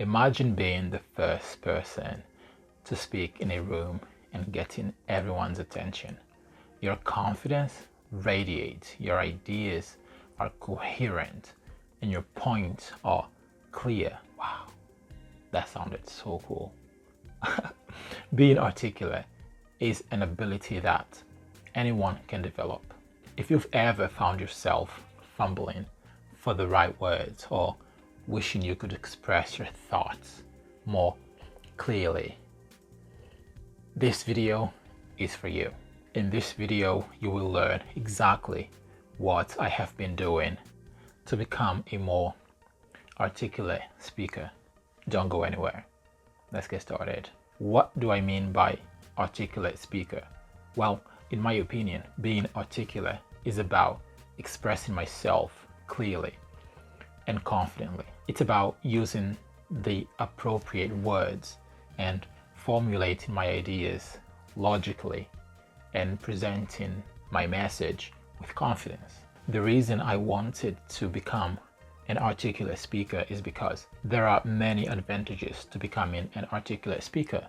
Imagine being the first person to speak in a room and getting everyone's attention. Your confidence radiates, your ideas are coherent, and your points are clear. Wow, that sounded so cool. Being articulate is an ability that anyone can develop. If you've ever found yourself fumbling for the right words or wishing you could express your thoughts more clearly, this video is for you. In this video, you will learn exactly what I have been doing to become a more articulate speaker. Don't go anywhere. Let's get started. What do I mean by articulate speaker? Well, in my opinion, being articulate is about expressing myself clearly and confidently. It's about using the appropriate words and formulating my ideas logically and presenting my message with confidence. The reason I wanted to become an articulate speaker is because there are many advantages to becoming an articulate speaker,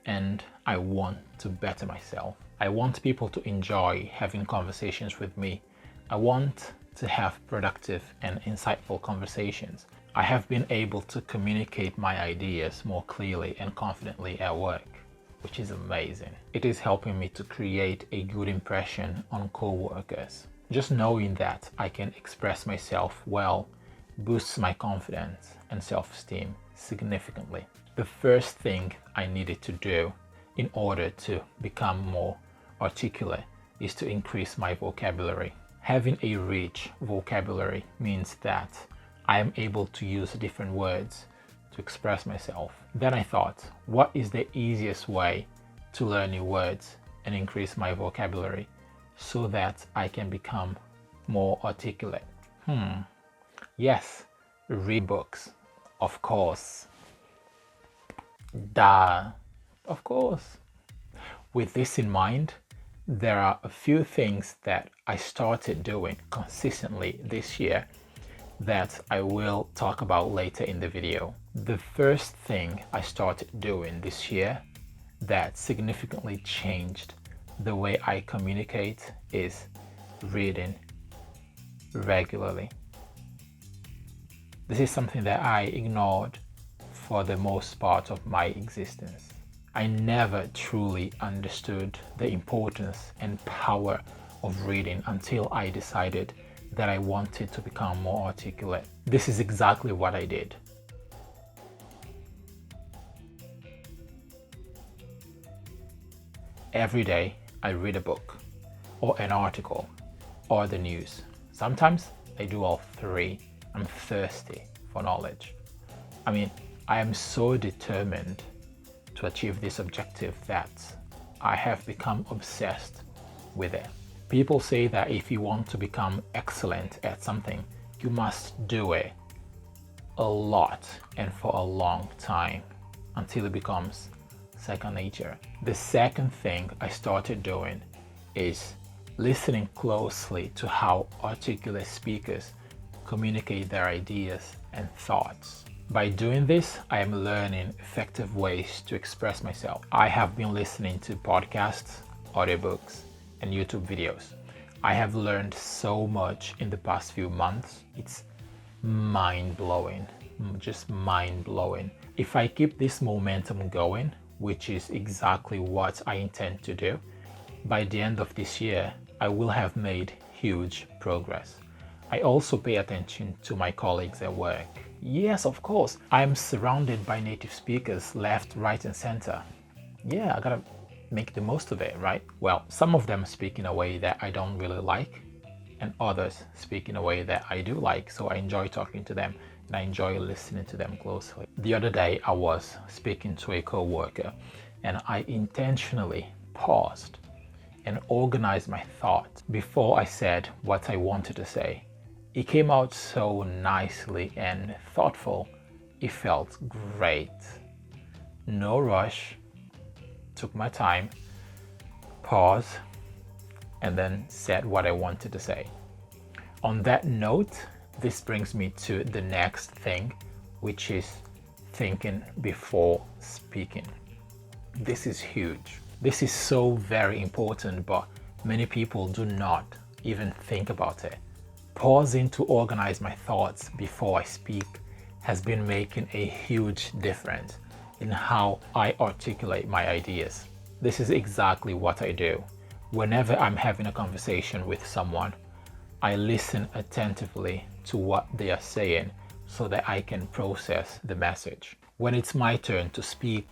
and I want to better myself. I want people to enjoy having conversations with me. I want to have productive and insightful conversations. I have been able to communicate my ideas more clearly and confidently at work, which is amazing. It is helping me to create a good impression on co-workers. Just knowing that I can express myself well boosts my confidence and self-esteem significantly. The first thing I needed to do in order to become more articulate is to increase my vocabulary. Having a rich vocabulary means that I am able to use different words to express myself. Then I thought, what is the easiest way to learn new words and increase my vocabulary so that I can become more articulate? Yes, read books, of course. Duh, of course. With this in mind, there are a few things that I started doing consistently this year that I will talk about later in the video. The first thing I started doing this year that significantly changed the way I communicate is reading regularly. This is something that I ignored for the most part of my existence. I never truly understood the importance and power of reading until I decided that I wanted to become more articulate. This is exactly what I did. Every day I read a book or an article or the news. Sometimes I do all three. I'm thirsty for knowledge. I am so determined to achieve this objective that I have become obsessed with it. People say that if you want to become excellent at something, you must do it a lot and for a long time until it becomes second nature. The second thing I started doing is listening closely to how articulate speakers communicate their ideas and thoughts. By doing this, I am learning effective ways to express myself. I have been listening to podcasts, audiobooks, and YouTube videos. I have learned so much in the past few months. It's mind-blowing, just mind-blowing. If I keep this momentum going, which is exactly what I intend to do, by the end of this year, I will have made huge progress. I also pay attention to my colleagues at work. Yes, of course, I am surrounded by native speakers left, right, and center. Yeah, I gotta make the most of it, right? Well, some of them speak in a way that I don't really like, and others speak in a way that I do like, so I enjoy talking to them and I enjoy listening to them closely. The other day, I was speaking to a co-worker and I intentionally paused and organized my thoughts before I said what I wanted to say. It came out so nicely and thoughtful. It felt great. No rush. Took my time, paused, and then said what I wanted to say. On that note, this brings me to the next thing, which is thinking before speaking. This is huge. This is so very important, but many people do not even think about it. Pausing to organize my thoughts before I speak has been making a huge difference in how I articulate my ideas. This is exactly what I do. Whenever I'm having a conversation with someone, I listen attentively to what they are saying so that I can process the message. When it's my turn to speak,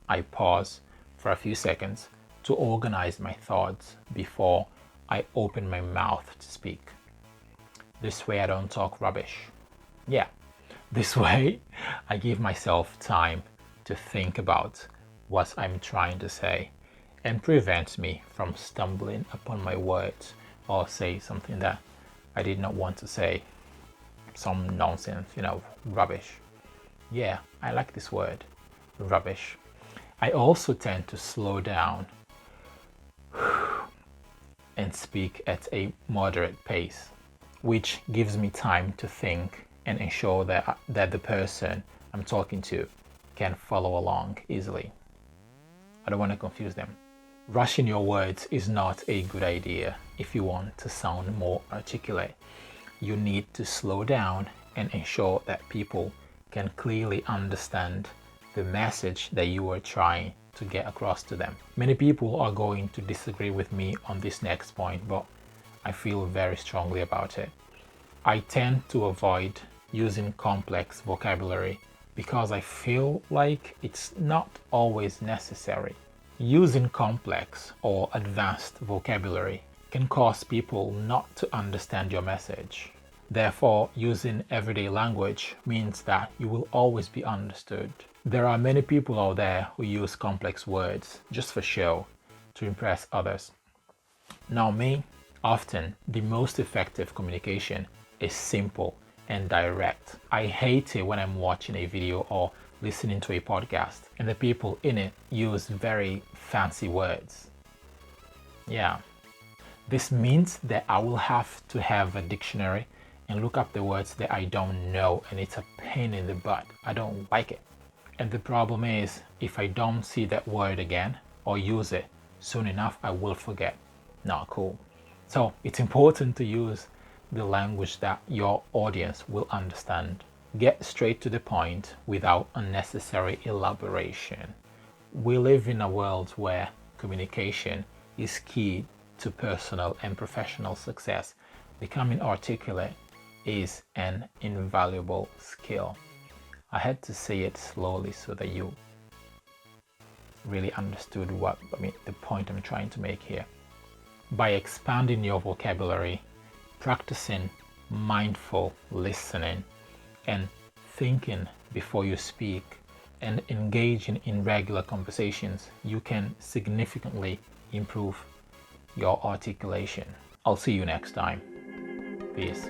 I pause for a few seconds to organize my thoughts before I open my mouth to speak. This way I don't talk rubbish. Yeah, this way I give myself time to think about what I'm trying to say and prevents me from stumbling upon my words or say something that I did not want to say. Some nonsense, rubbish. Yeah, I like this word, rubbish. I also tend to slow down and speak at a moderate pace, which gives me time to think and ensure that the person I'm talking to can follow along easily. I don't want to confuse them. Rushing your words is not a good idea if you want to sound more articulate. You need to slow down and ensure that people can clearly understand the message that you are trying to get across to them. Many people are going to disagree with me on this next point, but I feel very strongly about it. I tend to avoid using complex vocabulary because I feel like it's not always necessary. Using complex or advanced vocabulary can cause people not to understand your message. Therefore, using everyday language means that you will always be understood. There are many people out there who use complex words just for show to impress others. Now me, often the most effective communication is simple and direct. I hate it when I'm watching a video or listening to a podcast and the people in it use very fancy words. Yeah, this means that I will have to have a dictionary and look up the words that I don't know, and it's a pain in the butt. I don't like it. And the problem is, if I don't see that word again or use it soon enough, I will forget. Not cool. So it's important to use the language that your audience will understand. Get straight to the point without unnecessary elaboration. We live in a world where communication is key to personal and professional success. Becoming articulate is an invaluable skill. I had to say it slowly so that you really understood the point I'm trying to make here. By expanding your vocabulary, practicing mindful listening, and thinking before you speak, and engaging in regular conversations, you can significantly improve your articulation. I'll see you next time. Peace.